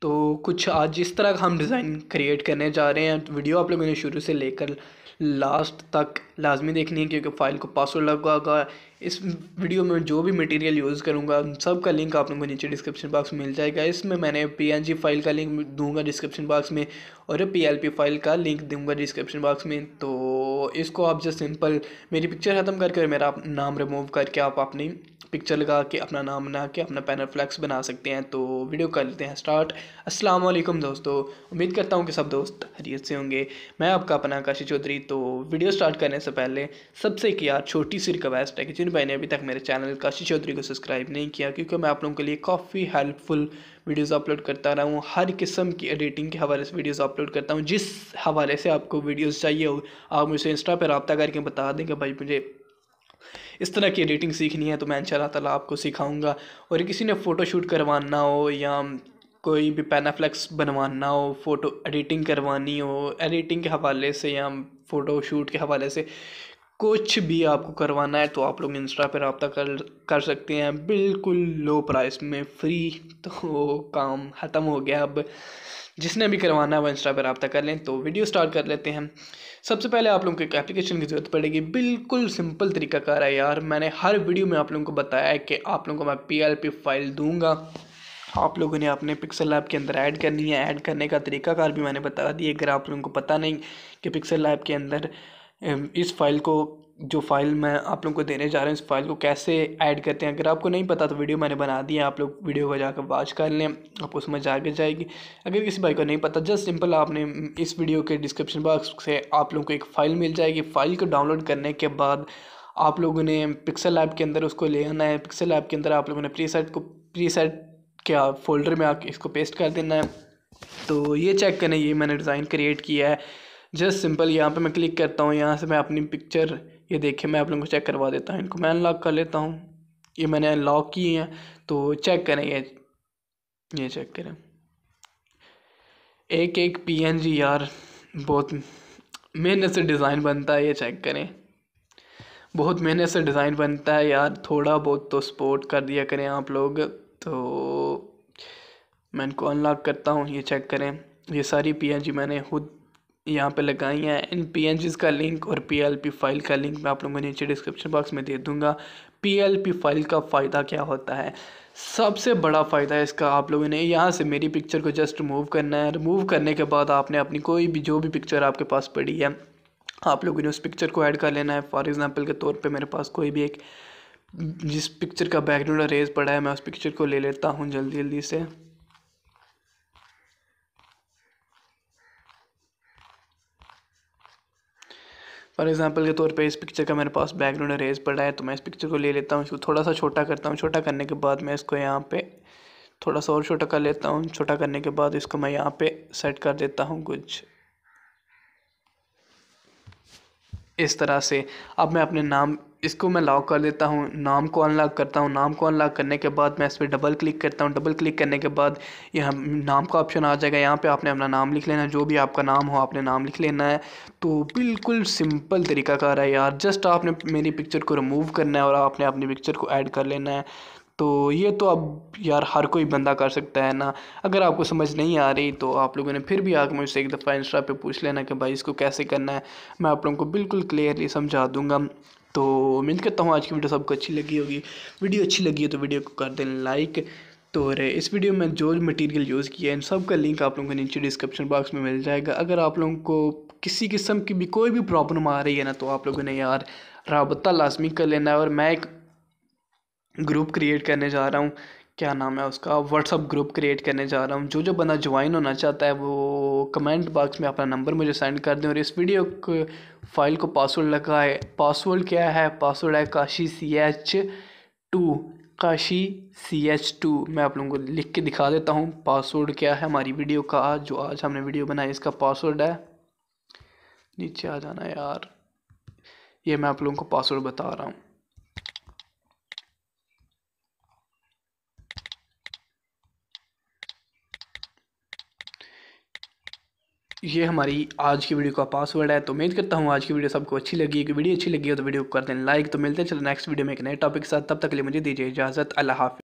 तो कुछ आज इस तरह का हम डिज़ाइन क्रिएट करने जा रहे हैं। तो वीडियो आप लोगों ने शुरू से लेकर लास्ट तक लाजमी देखनी है, क्योंकि फ़ाइल को पासवर्ड लगा होगा। इस वीडियो में जो भी मटेरियल यूज़ करूँगा उन सब का लिंक आप लोगों को नीचे डिस्क्रिप्शन बॉक्स में मिल जाएगा। इसमें मैंने PNG फाइल का लिंक दूंगा डिस्क्रिप्शन बॉक्स में, और PLP फाइल का लिंक दूंगा डिस्क्रिप्शन बॉक्स में। तो इसको आप जस्ट सिंपल मेरी पिक्चर ख़त्म करके और मेरा नाम रिमूव करके आप अपनी पिक्चर लगा के अपना नाम बना के अपना पैनल फ्लैक्स बना सकते हैं। तो वीडियो कर लेते हैं स्टार्ट। अस्सलाम वालेकुम दोस्तों, उम्मीद करता हूँ कि सब दोस्त खैरियत से होंगे। मैं आपका अपना काशी चौधरी। तो वीडियो स्टार्ट करने से पहले सबसे एक यार छोटी सी रिक्वेस्ट है कि जिन भाई ने अभी तक मेरे चैनल काशी चौधरी को सब्सक्राइब नहीं किया, क्योंकि मैं आप लोगों के लिए काफ़ी हेल्पफुल वीडियोज़ अपलोड करता रहा हूँ। हर किस्म की एडिटिंग के हवाले से वीडियोज़ अपलोड करता हूँ। जिस हवाले से आपको वीडियोज़ चाहिए हो आप मुझसे इंस्टा पर रब्ता करके बता दें कि भाई मुझे इस तरह की एडिटिंग सीखनी है, तो मैं इंशाल्लाह ताला आपको सिखाऊंगा। और किसी ने फ़ोटो शूट करवाना हो या कोई भी पैनाफ्लेक्स बनवाना हो, फ़ोटो एडिटिंग करवानी हो, एडिटिंग के हवाले से या फ़ोटो शूट के हवाले से कुछ भी आपको करवाना है, तो आप लोग इंस्टा पर रब्ता कर सकते हैं बिल्कुल लो प्राइस में, फ्री। तो काम ख़त्म हो गया। अब जिसने भी करवाना है वो इंस्टा पर रब्ता कर लें। तो वीडियो स्टार्ट कर लेते हैं। सबसे पहले आप लोगों को एक एप्लीकेशन की ज़रूरत पड़ेगी। बिल्कुल सिंपल तरीकाकार है यार। मैंने हर वीडियो में आप लोगों को बताया है कि आप लोगों को मैं PLP फाइल दूंगा, आप लोगों ने अपने पिक्सल लैब के अंदर ऐड करनी है। ऐड करने का तरीकाकार भी मैंने बता दिया। अगर आप लोगों को पता नहीं कि पिक्सल लैब के अंदर इस फाइल को, जो फाइल मैं आप लोगों को देने जा रहा हूँ, इस फाइल को कैसे ऐड करते हैं, अगर आपको नहीं पता तो वीडियो मैंने बना दी है, आप लोग वीडियो को जाकर वॉच कर लें, आपको समझ आगे जाएगी। अगर किसी भाई को नहीं पता, जस्ट सिंपल आपने इस वीडियो के डिस्क्रिप्शन बॉक्स से आप लोगों को एक फ़ाइल मिल जाएगी। फ़ाइल को डाउनलोड करने के बाद आप लोगों ने पिक्सल लैब के अंदर उसको ले आना है। पिक्सल लैब के अंदर आप लोगों ने प्रीसेट क्या फोल्डर में आके इसको पेस्ट कर देना है। तो ये चेक करें, ये मैंने डिज़ाइन क्रिएट किया है। जस्ट सिंपल यहाँ पे मैं क्लिक करता हूँ, यहाँ से मैं अपनी पिक्चर, ये देखिए मैं आप लोगों को चेक करवा देता हूँ। इनको मैं अनलॉक कर लेता हूँ। ये मैंने अनलॉक किए हैं, तो चेक करें ये चेक करें। एक एक PNG यार, बहुत मेहनत से डिज़ाइन बनता है। ये चेक करें, बहुत मेहनत से डिज़ाइन बनता है यार। थोड़ा बहुत तो सपोर्ट कर दिया करें आप लोग। तो मैं इनको अनलॉक करता हूँ। ये चेक करें, ये सारी PNG मैंने खुद यहाँ पे लगाई हैं। इन PNGs का लिंक और PLP फाइल का लिंक मैं आप लोगों को नीचे डिस्क्रिप्शन बॉक्स में दे दूँगा। PLP फाइल का फ़ायदा क्या होता है, सबसे बड़ा फ़ायदा है इसका, आप लोगों ने यहाँ से मेरी पिक्चर को जस्ट रिमूव करना है। रिमूव करने के बाद आपने अपनी कोई भी जो भी पिक्चर आपके पास पड़ी है, आप लोगों ने उस पिक्चर को ऐड कर लेना है। फॉर एग्ज़ाम्पल के तौर पे मेरे पास कोई भी एक, जिस पिक्चर का बैकग्राउंड अरेज पड़ा है, मैं उस पिक्चर को ले लेता हूँ जल्दी जल्दी से। फॉर एग्ज़ाम्पल के तौर पे इस पिक्चर का मेरे पास बैकग्राउंड अरेज पड़ा है, तो मैं इस पिक्चर को ले लेता हूँ। इसको थोड़ा सा छोटा करता हूँ। छोटा करने के बाद मैं इसको यहाँ पे थोड़ा सा और छोटा कर लेता हूँ। छोटा करने के बाद इसको मैं यहाँ पे सेट कर देता हूँ कुछ इस तरह से। अब मैं अपने नाम, इसको मैं लॉक कर देता हूँ, नाम को अनलॉक करता हूँ। नाम को अनलॉक करने के बाद मैं इस पर डबल क्लिक करता हूँ। डबल क्लिक करने के बाद यहाँ नाम का ऑप्शन आ जाएगा। यहाँ पे आपने अपना नाम लिख लेना है, जो भी आपका नाम हो आपने नाम लिख लेना है। तो बिल्कुल सिंपल तरीकाकार है यार। जस्ट आपने मेरी पिक्चर को रिमूव करना है और आपने अपनी पिक्चर को ऐड कर लेना है। तो ये तो अब यार हर कोई बंदा कर सकता है ना। अगर आपको समझ नहीं आ रही तो आप लोगों ने फिर भी आके मुझसे एक दफ़ा इंस्टा पे पूछ लेना कि भाई इसको कैसे करना है, मैं आप लोगों को बिल्कुल क्लियरली समझा दूंगा। तो उम्मीद करता हूँ आज की वीडियो सबको अच्छी लगी होगी। वीडियो अच्छी लगी है तो वीडियो को कर दें लाइक। तो और इस वीडियो में जो मटेरियल यूज़ किया है इन सब का लिंक आप लोगों को नीचे डिस्क्रिप्शन बॉक्स में मिल जाएगा। अगर आप लोगों को किसी किस्म की भी कोई भी प्रॉब्लम आ रही है ना, तो आप लोगों ने यार राबता लाजमी कर लेना है। और मैं एक ग्रुप क्रिएट करने जा रहा हूँ, क्या नाम है उसका, व्हाट्सअप ग्रुप क्रिएट करने जा रहा हूँ। जो जो बंदा ज्वाइन होना चाहता है वो कमेंट बॉक्स में अपना नंबर मुझे सेंड कर दें और इस वीडियो को फाइल को पासवर्ड लगाए। पासवर्ड क्या है, पासवर्ड है काशी CH2, काशी CH2। मैं आप लोगों को लिख के दिखा देता हूँ पासवर्ड क्या है हमारी वीडियो का। जो आज हमने वीडियो बनाई इसका पासवर्ड है, नीचे आ जाना यार, ये मैं आप लोगों को पासवर्ड बता रहा हूँ। ये हमारी आज की वीडियो का पासवर्ड है। तो उम्मीद करता हूँ आज की वीडियो सबको अच्छी लगी। कि वीडियो अच्छी लगी हो तो वीडियो को कर दें लाइक। तो मिलते हैं चलो नेक्स्ट वीडियो में एक नए टॉपिक के साथ। तब तक के लिए मुझे दीजिए इजाज़त। अल्लाह हाफ़िज़।